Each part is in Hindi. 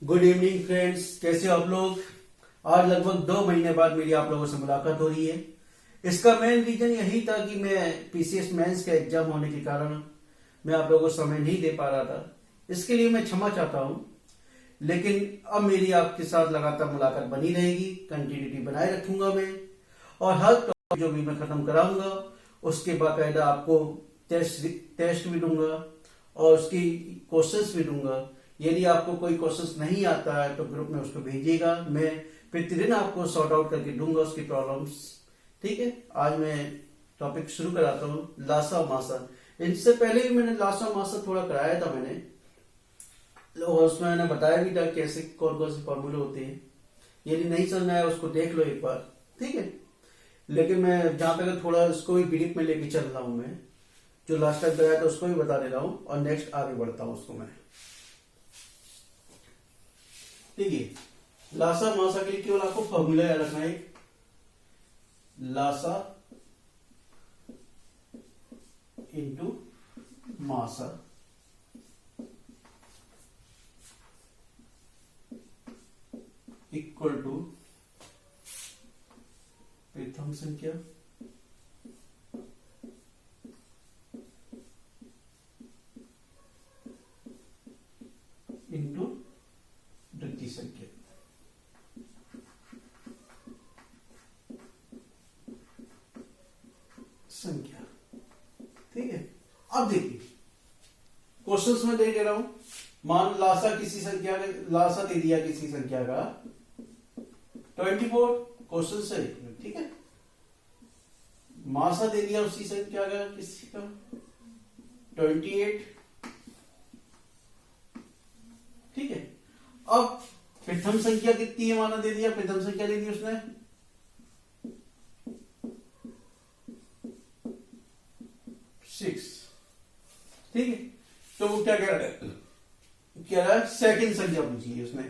गुड इवनिंग फ्रेंड्स, कैसे हो आप लोग। आज लगभग 2 महीने बाद मेरी आप लोगों से मुलाकात हो रही है। इसका मेन रीजन यही था कि मैं पीसीएस मेंस का एग्जाम होने के कारण मैं आप लोगों को समय नहीं दे पा रहा था। इसके लिए मैं क्षमा चाहता हूँ, लेकिन अब मेरी आपके साथ लगातार मुलाकात बनी रहेगी। कंटिन्यूटी बनाए रखूंगा मैं, और हर टॉपिक जो भी मैं खत्म कराऊंगा उसके बाकायदा आपको टेस्ट भी दूंगा और उसकी क्वेश्चंस भी दूंगा। यदि आपको कोई क्वेश्चंस नहीं आता है तो ग्रुप में उसको भेजिएगा, मैं प्रतिदिन आपको सॉर्ट आउट करके दूंगा उसकी प्रॉब्लम्स। ठीक है, आज मैं टॉपिक शुरू कराता हूँ, लासा मासा। इससे पहले भी मैंने लासा मासा थोड़ा कराया था मैंने, और उसमें मैंने बताया भी था कैसे कौन कौन से फॉर्मूले होते हैं। यदि नहीं समझ में आया उसको देख लो एक बार, ठीक है। लेकिन मैं जहां तक थोड़ा इसको भी ब्रीफ में लेके चल रहा हूं, मैं जो लास्ट टाइम कराया था उसको भी बता दे रहा हूं और नेक्स्ट आगे बढ़ता हूं उसको मैं। ठीक है, लासा मासा के लिए केवल आपको फॉर्मूला याद रखना है। लासा इंटू मासा इक्वल टू प्रथम संख्या इंटू द्वितीय संख्या। ठीक है, अब देखिए क्वेश्चंस में दे रहा हूं। मान लासा किसी संख्या ने लासा दे दिया किसी संख्या का 24, क्वेश्चन से, ठीक है। मासा दे दिया उसी संख्या का किसी का 28, ठीक है। अब प्रथम संख्या कितनी है, माना दे दिया, प्रथम संख्या दे दी उसने 6, ठीक है। तो वो क्या कह रहा है, कह रहा है सेकंड संख्या पूछी है उसने,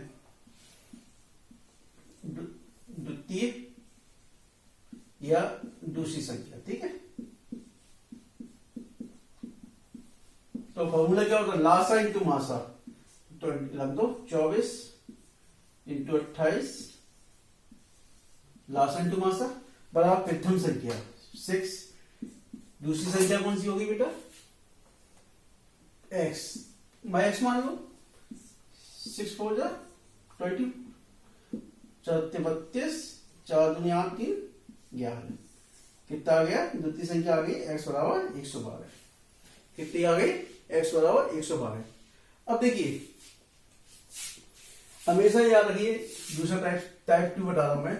द्वितीय या दूसरी संख्या, ठीक है। तो फॉर्मूला क्या होगा, लासा इंटू मासा, तो लग दो 24 इंटू 28, लासा इंटू मासा बराबर प्रथम संख्या 6, दूसरी संख्या कौन सी होगी बेटा, x, मैं x मान लो 6 4 जा 20, 4 32, 4 दूनी 8 3 11, कितना आ गया, द्वितीय संख्या आ गई x बराबर 112। कितनी आ गई, x बराबर 112। अब देखिए हमेशा याद रखिए, दूसरा टाइप 2 बता रहा हूं मैं।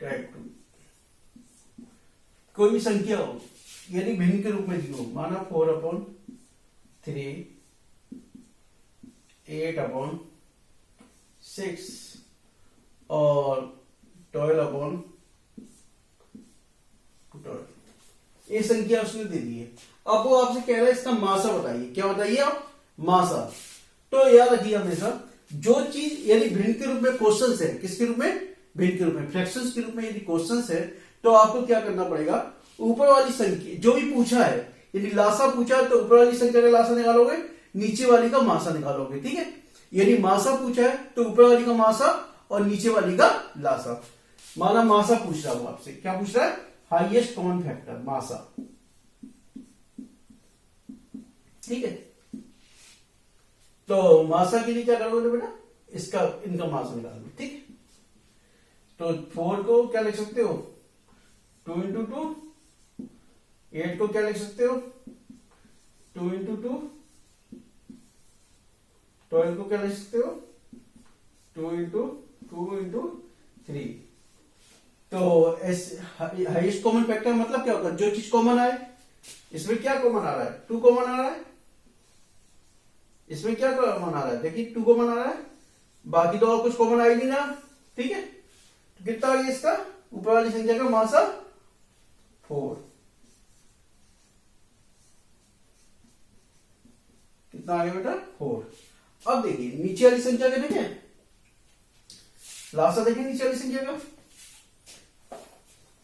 टाइप 2 कोई भी संख्या हो, यदि भिन्न के रूप में दी हो, माना 4/3, 8/6 और 12/12, ये संख्या उसने दे दी है। अब वो आपसे कह रहा है इसका मासा बताइए। क्या बताइए आप, मासा। तो याद रखिए हमेशा, जो चीज यदि भिन्न के रूप में क्वेश्चन है, किसके रूप में, भिन्न के रूप में, फ्रैक्शंस के रूप में यदि क्वेश्चन है, तो आपको क्या करना पड़ेगा, ऊपर वाली संख्या जो भी पूछा है, यदि लासा पूछा है तो ऊपर वाली संख्या का लासा निकालोगे, नीचे वाली का मासा निकालोगे, ठीक है। यदि मासा पूछा है तो ऊपर वाली का मासा और नीचे वाली का लासा। माना मासा पूछ रहा हूं आपसे, क्या पूछ रहा है, हाईएस्ट कॉमन फैक्टर मासा, ठीक है। तो मासा के लिए क्या करोगे बेटा, इसका इनका मासा निकालो, ठीक है। तो 4 को क्या लिख सकते हो, 2 इंटू 2, 8 को क्या लिख सकते हो, 2 इंटू 2, 12 को क्या लिख सकते हो, 2 इंटू 3। तो हाईएस्ट कॉमन फैक्टर मतलब क्या होगा, जो चीज कॉमन आए। इसमें क्या कॉमन आ रहा है, 2 कॉमन आ रहा है, इसमें क्या कॉमन आ रहा है, देखिए 2 कॉमन आ रहा है, बाकी तो और कुछ कॉमन आ ही नहीं ना, ठीक है। तो कितना आ गया इसका, ऊपर वाली संख्या का मासा 4, कितना आ गया बेटा 4। अब देखिए नीचे वाली संख्या का देखें, लासा देखिए नीचे वाली संख्या का,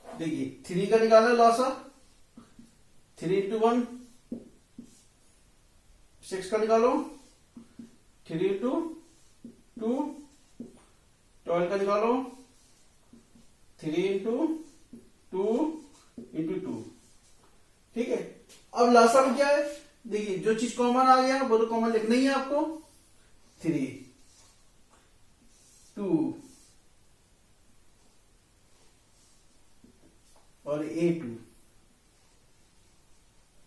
देखिए 3 का निकालना लासा, 3 इंटू 1 6 का निकालो, 3 इंटू 2, 12 का निकालो, 3 इंटू 2 इंटू 2। ठीक है, अब लासा में क्या है, देखिए जो चीज कॉमन आ गया वो तो कॉमन लिखना ही है आपको। 3 2 और A2।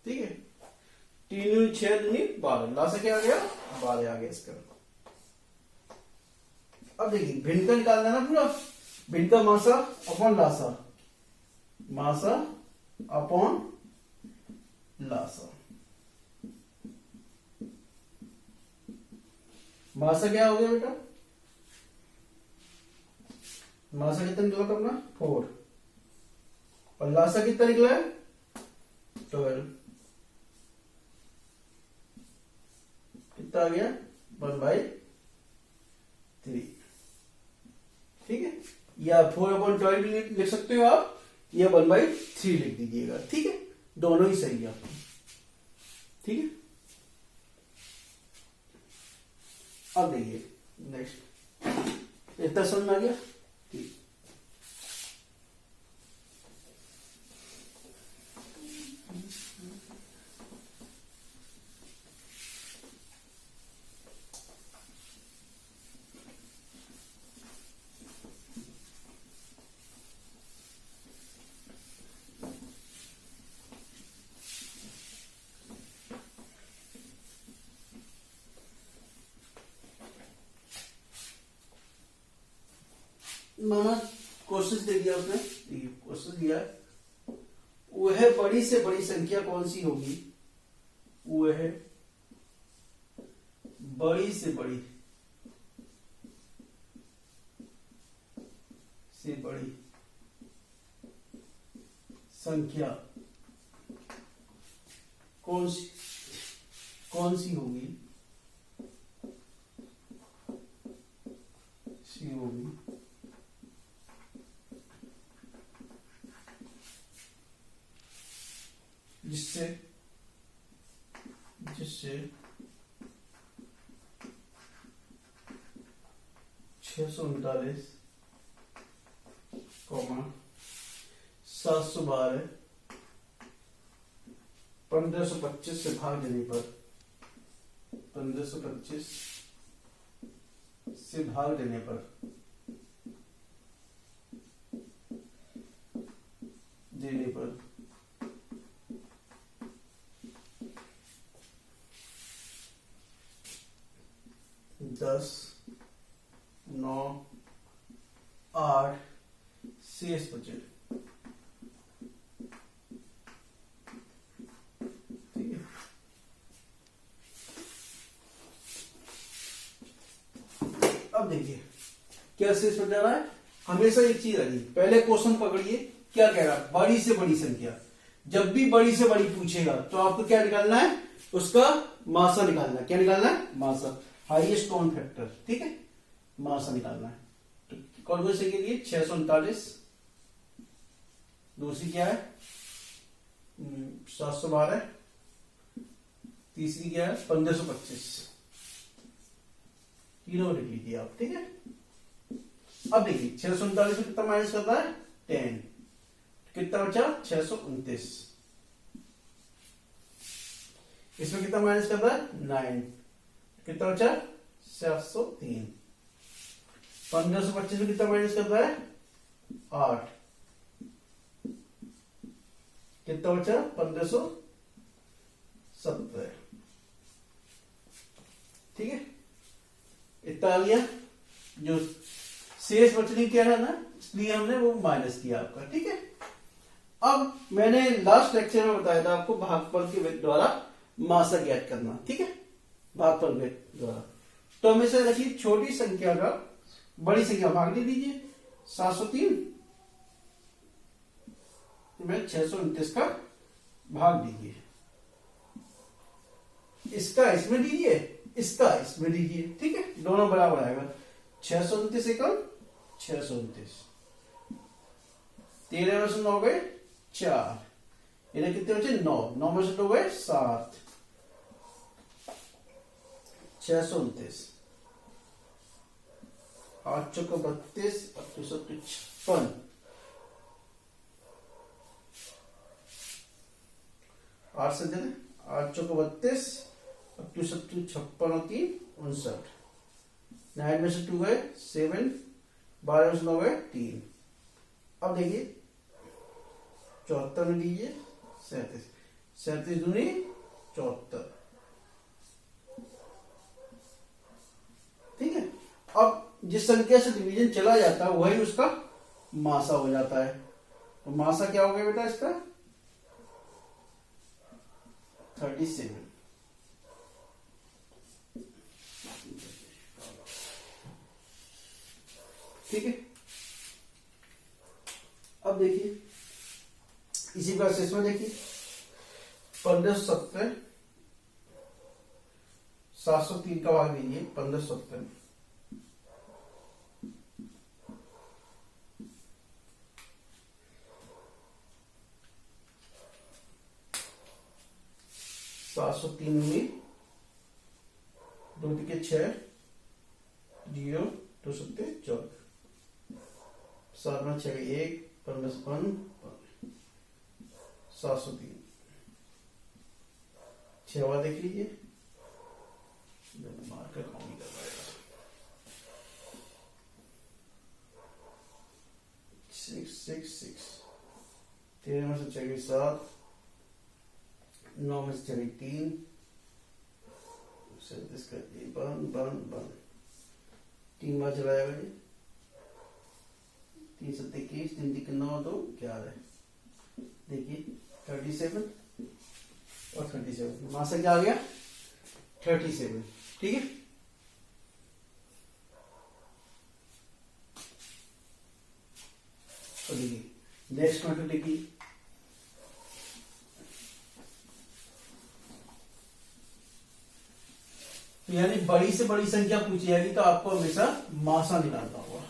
ठीक है, 3 6 दूनी 12, लासा क्या आ गया, 12 आ गया इसका। अब देखिए भिन्न का निकालना है ना पूरा, भिन्न का मासा अपॉन लासा, मासा अपॉन लासा। मासा क्या हो गया बेटा, मासा कितना निकला था अपना 4, और लासा कितना निकला है 12, कितना आ गया 1/3। ठीक है, या 4/12 लिख सकते हो आप, या 1/3 लिख दीजिएगा। ठीक है, दोनों ही सही है। ठीक है, अब देखिए नेक्स्ट, इतना समझ में आ गया। ठीक, माना क्वेश्चन दे दिया उसने, देखिए क्वेश्चन दिया है, वह बड़ी से बड़ी संख्या कौन सी होगी, वह बड़ी से बड़ी संख्या कौन सी होगी, जिससे 639, 712 1525 से भाग देने पर, 1525 से भाग देने पर 10 9 8 शेष बचे। ठीक है, अब देखिए क्या शेष बचा रहा है। हमेशा एक चीज रही, पहले क्वेश्चन पकड़िए, क्या कह रहा है, बड़ी से बड़ी संख्या। जब भी बड़ी से बड़ी पूछेगा तो आपको क्या निकालना है, उसका मासा निकालना है। क्या निकालना है, मासा, हाईएस्ट कॉमन फैक्टर। ठीक है, मासा निकालना है। तो कौन से के लिए 639, दूसरी क्या है 712, तीसरी क्या है 1525, तीनों लिख लीजिए आप। ठीक है, अब देखिए 639 में कितना माइनस करता है 10, कितना बचा 629, इसमें कितना माइनस करता है 9, कितना बचा 703, 1525 में कितना माइनस करता है 8, कितना बचा 1570। ठीक है, इतना आ गया। जो शेष बचने क्या है ना, इसलिए हमने वो माइनस किया आपका। ठीक है, अब मैंने लास्ट लेक्चर में बताया था आपको भागफल के द्वारा मासा ज्ञात करना। ठीक है, भागफल के द्वारा। तो हमेशा रखिए छोटी संख्या का बड़ी संख्या भाग दे दीजिए। 703 में 629 का भाग दीजिए, इसका इसमें दीजिए, इसका इसमें दीजिए। ठीक है, दोनों बराबर आएगा। 629 एकम 629, 13 में से 9 गए 4, इन्हें कितने बचे 9, 9 में से 2 गए 7, 629। 8 चौको 32, 8 सत्तू 56, 8 से देना 8 चौको 32, 8 सत्तू 56 और 3 59, 9 में से 2 है 7, 12 में से 9 है 3। अब देखिए 74 में दीजिए 37, 37 दूनी 74, ठीक है। अब जिस संख्या से डिवीजन चला जाता है वही उसका मासा हो जाता है। तो मासा क्या हो गया बेटा इसका 37, ठीक है। अब देखिए इसी प्रोसेस में देखिए 1570, 703 का भाग दीजिए 1570, 703 में 2 के 6, 0 2 सत्ते 14, 7 में 6 1, 55, 703, 6 देख लीजिए, मार्कर कौन नहीं कर पाएगा, 6 6 6, 13 में से 6 7, 9 में से 3, 37 का 3 बार चलाएगा जी, 3 7 21, 3 3 9 2 11, देखिए 37 और 37, मासा क्या आ गया 37, ठीक है। और देखिए नेक्स्ट मेथड देखिए, यानी बड़ी से बड़ी संख्या पूछी जाएगी तो आपको हमेशा मासा निकालना होगा।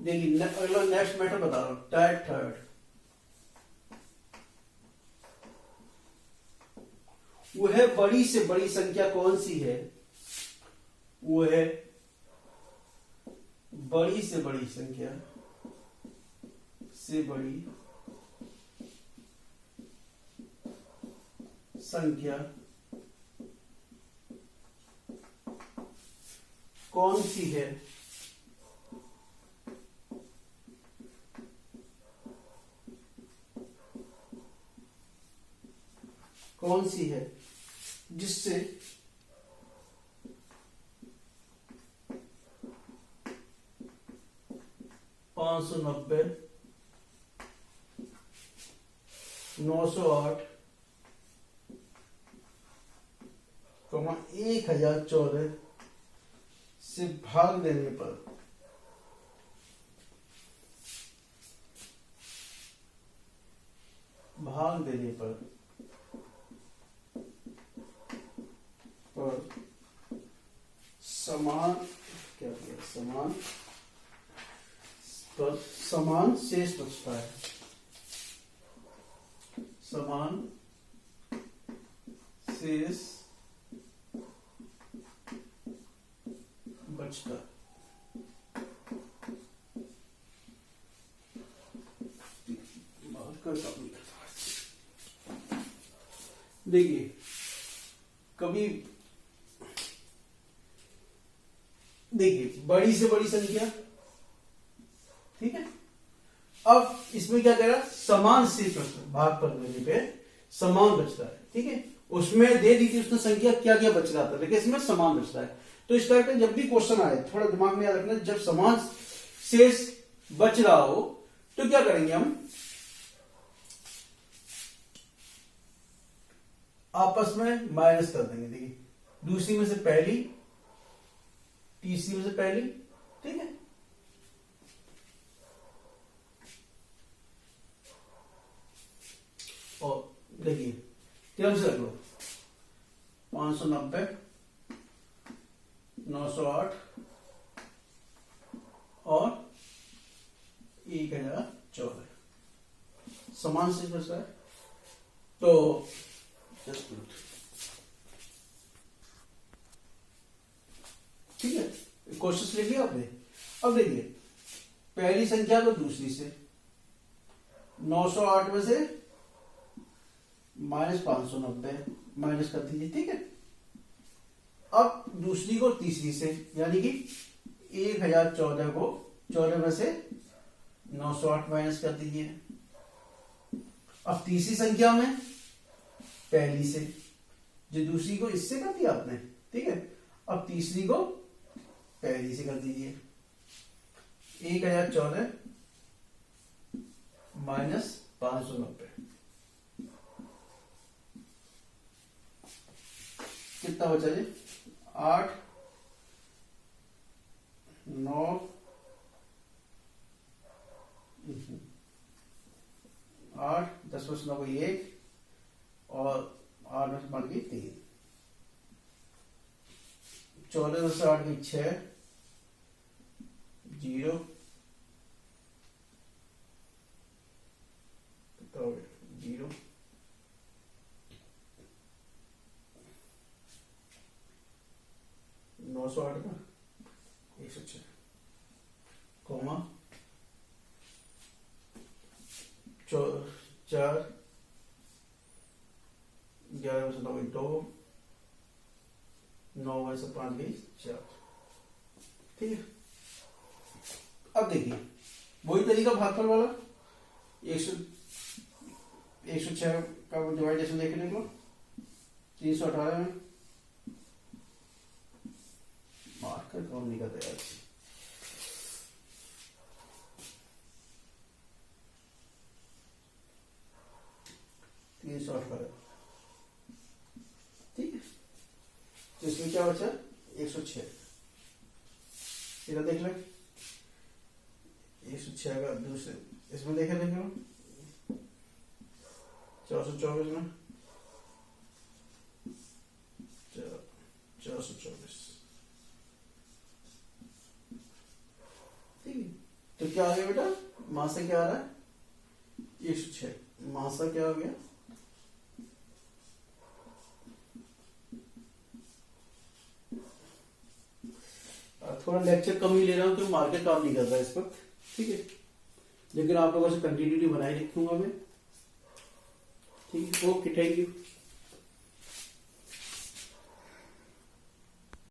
देखिए अगला नेक्स्ट मैटर बता रहा हूं, टाइप थर्ड, वह बड़ी से बड़ी संख्या कौन सी है, वो है बड़ी से बड़ी संख्या से बड़ी संख्या कौन सी है, कौन सी है जिससे पांच सौ 908, 1014 से भाग देने पर समान क्या किया, समान शेष बचता है, समान शेष बचता है। देखिए कभी देखिए बड़ी से बड़ी संख्या, ठीक है। अब इसमें क्या कह रहा, समान शेष भाग पर देने पे समान बचता है, ठीक है। उसमें दे दी थी उसने संख्या क्या क्या बच रहा था, लेकिन इसमें समान बचता है। तो इस टाइप का जब भी क्वेश्चन आए थोड़ा दिमाग में याद रखना, जब समान शेष बच रहा हो तो क्या करेंगे हम, आपस में माइनस कर देंगे। देखिए दूसरी में से पहली, तीसरी में से पहली, ठीक है। और देखिए ध्यान से रख लो, 590, 908 और 1014 समान से बचा है। तो जस्ट ठीक है, कोशिश ले लिया आपने। अब देखिए पहली संख्या को दूसरी से 908 में से -590 माइनस कर दीजिए, ठीक है। अब दूसरी को तीसरी से, यानी कि 1014 को 14 में से 908 माइनस कर दीजिए। अब तीसरी संख्या में पहली से, जो दूसरी को इससे कर दिया आपने, ठीक है। अब तीसरी को पहली से कर दीजिए। 1014 माइनस 590 कितना बचा जी? 8 9 8 10 में 9 को 1 और 8 में 5 की 3, 14 में से 8 की 6 0 तो 0 908 का 106 कोमा 4 11 में से 9 2 9 में से 5 गई 4, ठीक है। अब देखिए वही तरीका भागफल वाला 106 का डिवाइडेशन देखने को 318 में मार्कर काम नहीं करता यार। 318, ठीक है। तो इसमें क्या बचा? 106। सीधा देख लें 106 का दूसरे इसमें देखे 424 में 424, ठीक है। तो क्या आ गया बेटा? मासा क्या आ रहा है? 106। मासा क्या हो गया? थोड़ा लेक्चर कम ही ले रहा हूं तो मार्केट काम नहीं कर रहा है इस वक्त, ठीक है। लेकिन आप लोगों से कंटिन्यूटी बनाए रखूंगा मैं, ठीक है। Okay, thank you.